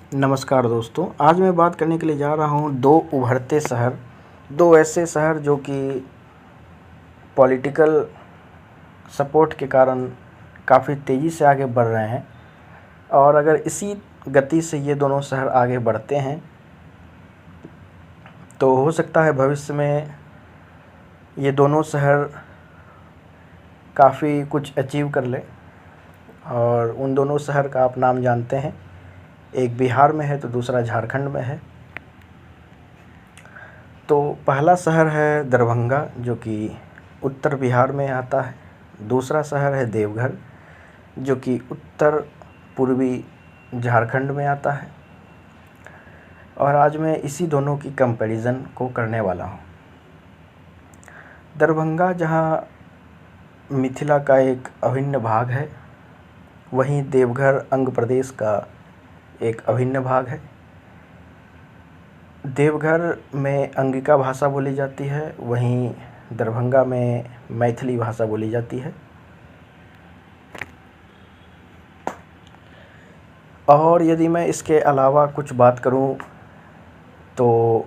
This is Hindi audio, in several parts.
नमस्कार दोस्तों, आज मैं बात करने के लिए जा रहा हूँ दो उभरते शहर, दो ऐसे शहर जो कि पॉलिटिकल सपोर्ट के कारण काफ़ी तेज़ी से आगे बढ़ रहे हैं। और अगर इसी गति से ये दोनों शहर आगे बढ़ते हैं तो हो सकता है भविष्य में ये दोनों शहर काफ़ी कुछ अचीव कर लें। और उन दोनों शहर का आप नाम जानते हैं, एक बिहार में है तो दूसरा झारखंड में है। तो पहला शहर है दरभंगा जो कि उत्तर बिहार में आता है, दूसरा शहर है देवघर जो कि उत्तर पूर्वी झारखंड में आता है। और आज मैं इसी दोनों की कंपैरिजन को करने वाला हूँ। दरभंगा जहाँ मिथिला का एक अभिन्न भाग है, वहीं देवघर अंग प्रदेश का एक अभिन्न भाग है। देवघर में अंगिका भाषा बोली जाती है, वहीं दरभंगा में मैथिली भाषा बोली जाती है। और यदि मैं इसके अलावा कुछ बात करूं तो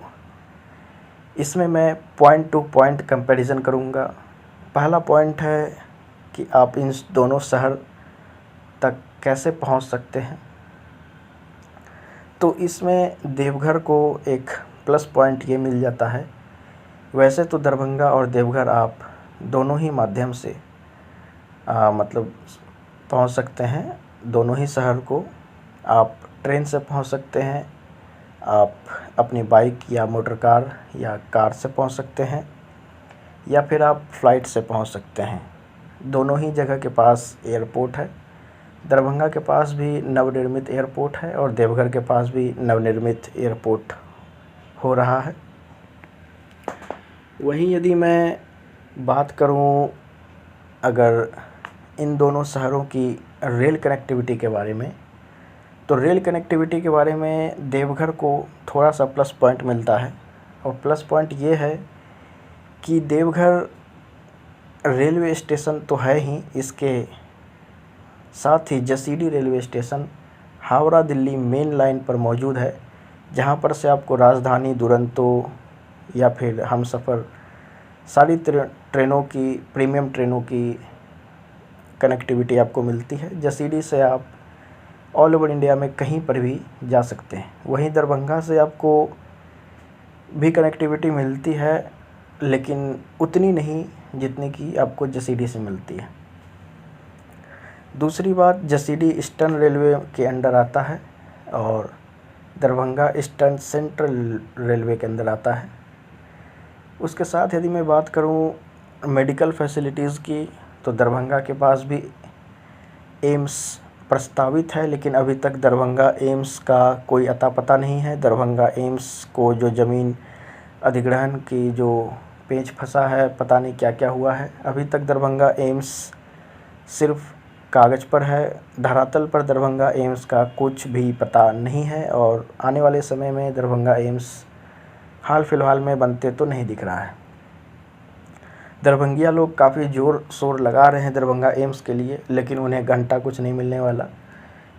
इसमें मैं पॉइंट टू पॉइंट कंपैरिजन करूंगा। पहला पॉइंट है कि आप इन दोनों शहर तक कैसे पहुंच सकते हैं। तो इसमें देवघर को एक प्लस पॉइंट ये मिल जाता है। वैसे तो दरभंगा और देवघर आप दोनों ही माध्यम से मतलब पहुंच सकते हैं। दोनों ही शहर को आप ट्रेन से पहुंच सकते हैं, आप अपनी बाइक या मोटर कार या कार से पहुंच सकते हैं, या फिर आप फ्लाइट से पहुंच सकते हैं। दोनों ही जगह के पास एयरपोर्ट है। दरभंगा के पास भी नवनिर्मित एयरपोर्ट है और देवघर के पास भी नवनिर्मित एयरपोर्ट हो रहा है। वहीं यदि मैं बात करूं अगर इन दोनों शहरों की रेल कनेक्टिविटी के बारे में, तो रेल कनेक्टिविटी के बारे में देवघर को थोड़ा सा प्लस पॉइंट मिलता है। और प्लस पॉइंट ये है कि देवघर रेलवे स्टेशन तो है ही, इसके साथ ही Jasidih railway station Howrah Delhi main line पर मौजूद है, जहां पर से आपको राजधानी, दुरंतो या फिर हमसफ़र सारी ट्रेनों की, प्रीमियम ट्रेनों की कनेक्टिविटी आपको मिलती है। जसीडी से आप ऑल ओवर इंडिया में कहीं पर भी जा सकते हैं। वहीं दरभंगा से आपको भी कनेक्टिविटी मिलती है, लेकिन उतनी नहीं जितनी कि आपको जसीडी से मिलती है। दूसरी बात, जसीडी ईस्टर्न रेलवे के अंडर आता है और दरभंगा ईस्टर्न सेंट्रल रेलवे के अंदर आता है। उसके साथ यदि मैं बात करूं मेडिकल फैसिलिटीज़ की, तो दरभंगा के पास भी एम्स प्रस्तावित है, लेकिन अभी तक दरभंगा एम्स का कोई अता पता नहीं है। दरभंगा एम्स को जो ज़मीन अधिग्रहण की जो पेच फंसा है, पता नहीं क्या क्या हुआ है। अभी तक दरभंगा एम्स सिर्फ कागज़ पर है, धरातल पर दरभंगा एम्स का कुछ भी पता नहीं है। और आने वाले समय में दरभंगा एम्स हाल फिलहाल में बनते तो नहीं दिख रहा है। दरभंगिया लोग काफ़ी ज़ोर शोर लगा रहे हैं दरभंगा एम्स के लिए, लेकिन उन्हें घंटा कुछ नहीं मिलने वाला।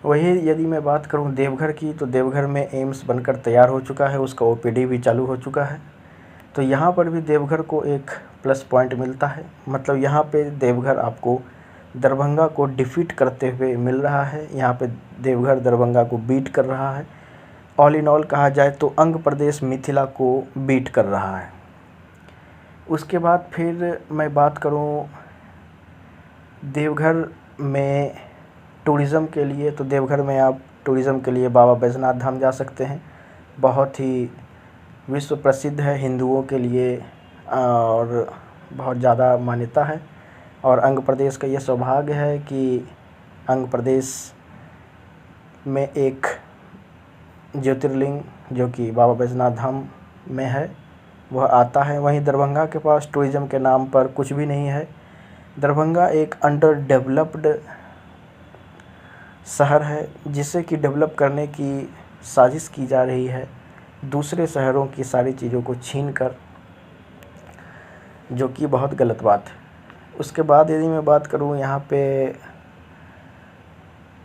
वही यदि मैं बात करूं देवघर की, तो देवघर में एम्स बनकर तैयार हो चुका है, उसका ओपीडी भी चालू हो चुका है। तो यहाँ पर भी देवघर को एक प्लस पॉइंट मिलता है। मतलब यहाँ पे देवघर आपको दरभंगा को डिफीट करते हुए मिल रहा है। यहाँ पे देवघर दरभंगा को बीट कर रहा है। ऑल इन ऑल कहा जाए तो अंग प्रदेश मिथिला को बीट कर रहा है। उसके बाद फिर मैं बात करूं देवघर में टूरिज़्म के लिए, तो देवघर में आप टूरिज़्म के लिए बाबा बैजनाथ धाम जा सकते हैं। बहुत ही विश्व प्रसिद्ध है हिंदुओं के लिए और बहुत ज़्यादा मान्यता है। और अंग प्रदेश का ये सौभाग्य है कि अंग प्रदेश में एक ज्योतिर्लिंग जो कि बाबा बैजनाथ धाम में है वह आता है। वहीं दरभंगा के पास टूरिज़्म के नाम पर कुछ भी नहीं है। दरभंगा एक अंडर डेवलप्ड शहर है, जिसे कि डेवलप करने की साजिश की जा रही है दूसरे शहरों की सारी चीज़ों को छीनकर, जो कि बहुत गलत बात है। उसके बाद यदि मैं बात करूं यहाँ पे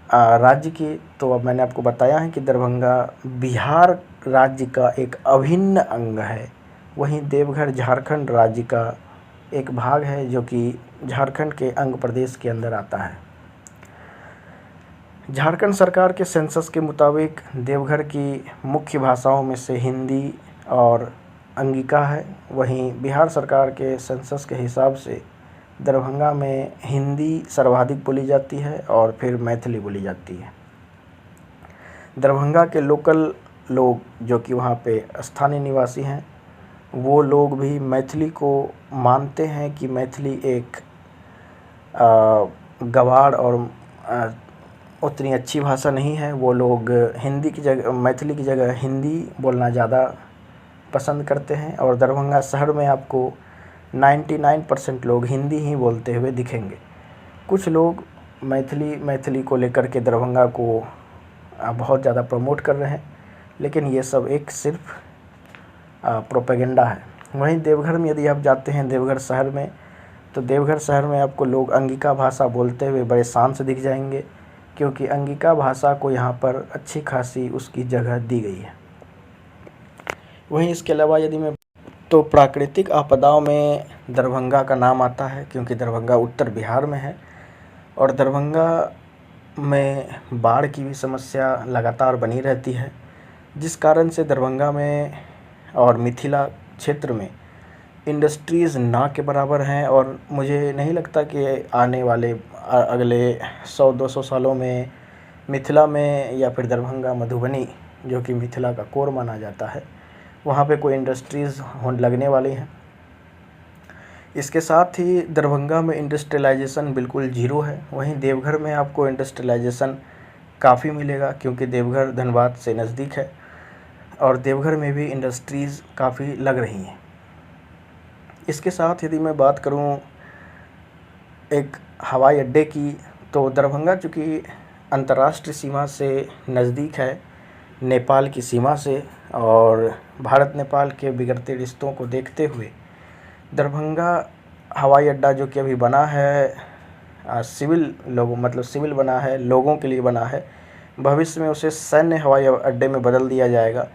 राज्य की, तो अब मैंने आपको बताया है कि दरभंगा बिहार राज्य का एक अभिन्न अंग है। वहीं देवघर झारखंड राज्य का एक भाग है जो कि झारखंड के अंग प्रदेश के अंदर आता है। झारखंड सरकार के सेंसस के मुताबिक देवघर की मुख्य भाषाओं में से हिंदी और अंगिका है। वहीं बिहार सरकार के सेंसस के हिसाब से दरभंगा में हिंदी सर्वाधिक बोली जाती है और फिर मैथिली बोली जाती है। दरभंगा के लोकल लोग जो कि वहाँ पे स्थानीय निवासी हैं, वो लोग भी मैथिली को मानते हैं कि मैथिली एक गवार और उतनी अच्छी भाषा नहीं है। वो लोग हिंदी की जगह, मैथिली की जगह हिंदी बोलना ज़्यादा पसंद करते हैं और दरभंगा शहर में आपको 99% लोग हिंदी ही बोलते हुए दिखेंगे। कुछ लोग मैथिली को लेकर के दरभंगा को बहुत ज़्यादा प्रमोट कर रहे हैं, लेकिन ये सब एक सिर्फ प्रोपेगेंडा है। वहीं देवघर में यदि आप जाते हैं देवघर शहर में, तो देवघर शहर में आपको लोग अंगिका भाषा बोलते हुए बड़े शान से दिख जाएंगे, क्योंकि अंगिका भाषा को यहाँ पर अच्छी खासी उसकी जगह दी गई है। वहीं इसके अलावा यदि मैं तो प्राकृतिक आपदाओं में दरभंगा का नाम आता है, क्योंकि दरभंगा उत्तर बिहार में है और दरभंगा में बाढ़ की भी समस्या लगातार बनी रहती है, जिस कारण से दरभंगा में और मिथिला क्षेत्र में इंडस्ट्रीज़ ना के बराबर हैं। और मुझे नहीं लगता कि आने वाले अगले 100-200 सालों में मिथिला में या फिर दरभंगा मधुबनी, जो कि मिथिला का कोर माना जाता है, वहाँ पे कोई इंडस्ट्रीज़ लगने वाली हैं। इसके साथ ही दरभंगा में इंडस्ट्रियलाइजेशन बिल्कुल ज़ीरो है। वहीं देवघर में आपको इंडस्ट्रियलाइजेशन काफ़ी मिलेगा, क्योंकि देवघर धनबाद से नज़दीक है और देवघर में भी इंडस्ट्रीज़ काफ़ी लग रही हैं। इसके साथ यदि मैं बात करूं एक हवाई अड्डे की, तो दरभंगा चूँकि अंतर्राष्ट्रीय सीमा से नज़दीक है नेपाल की सीमा से, और भारत नेपाल के बिगड़ते रिश्तों को देखते हुए दरभंगा हवाई अड्डा जो कि अभी बना है सिविल बना है, लोगों के लिए बना है। भविष्य में उसे सैन्य हवाई अड्डे में बदल दिया जाएगा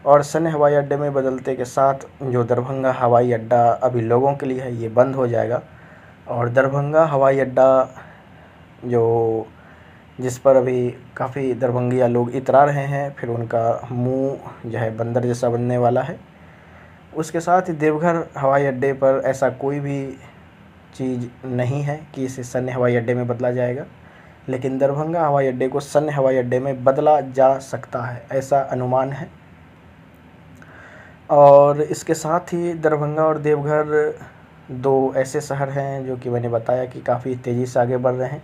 और सैन्य हवाई अड्डे में बदलते के साथ जो दरभंगा हवाई अड्डा अभी लोगों के लिए है, ये बंद हो जाएगा। और दरभंगा हवाई अड्डा जिस पर अभी काफ़ी दरभंगिया लोग इतरा रहे हैं, फिर उनका मुंह जो है बंदर जैसा बनने वाला है। उसके साथ ही देवघर हवाई अड्डे पर ऐसा कोई भी चीज़ नहीं है कि इसे सैन्य हवाई अड्डे में बदला जाएगा, लेकिन दरभंगा हवाई अड्डे को सैन्य हवाई अड्डे में बदला जा सकता है, ऐसा अनुमान है। और इसके साथ ही दरभंगा और देवघर दो ऐसे शहर हैं जो कि मैंने बताया कि काफ़ी तेज़ी से आगे बढ़ रहे हैं।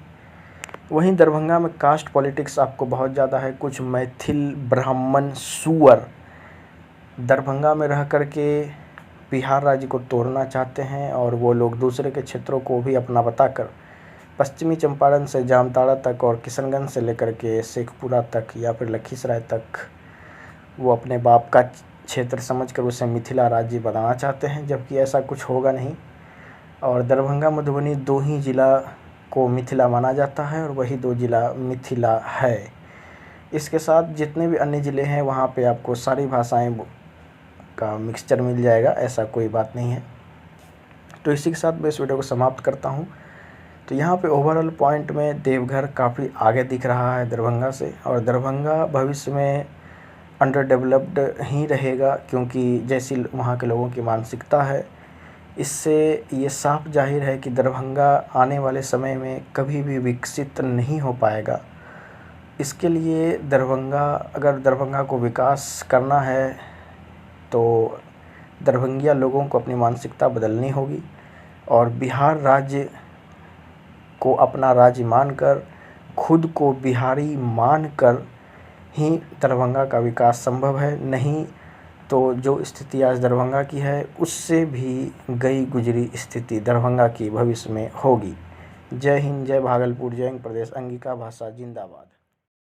वहीं दरभंगा में कास्ट पॉलिटिक्स आपको बहुत ज़्यादा है। कुछ मैथिल ब्राह्मण सुअर दरभंगा में रह कर के बिहार राज्य को तोड़ना चाहते हैं और वो लोग दूसरे के क्षेत्रों को भी अपना बताकर पश्चिमी चंपारण से जामताड़ा तक और किशनगंज से लेकर के शेखपुरा तक या फिर लखीसराय तक वो अपने बाप का क्षेत्र समझकर उसे मिथिला राज्य बनाना चाहते हैं, जबकि ऐसा कुछ होगा नहीं। और दरभंगा मधुबनी दो ही ज़िला को मिथिला माना जाता है और वही दो ज़िला मिथिला है। इसके साथ जितने भी अन्य ज़िले हैं वहाँ पे आपको सारी भाषाएं का मिक्सचर मिल जाएगा, ऐसा कोई बात नहीं है। तो इसी के साथ मैं इस वीडियो को समाप्त करता हूँ। तो यहाँ पे ओवरऑल पॉइंट में देवघर काफ़ी आगे दिख रहा है दरभंगा से, और दरभंगा भविष्य में अंडर डेवलप्ड ही रहेगा, क्योंकि जैसी वहाँ के लोगों की मानसिकता है, इससे ये साफ जाहिर है कि दरभंगा आने वाले समय में कभी भी विकसित नहीं हो पाएगा। इसके लिए अगर दरभंगा को विकास करना है तो दरभंगिया लोगों को अपनी मानसिकता बदलनी होगी और बिहार राज्य को अपना राज्य मानकर, खुद को बिहारी मानकर ही दरभंगा का विकास संभव है। नहीं तो जो स्थिति आज दरभंगा की है उससे भी गई गुजरी स्थिति दरभंगा की भविष्य में होगी। जय हिंद, जय भागलपुर, जय हिंद प्रदेश, अंगिका भाषा जिंदाबाद।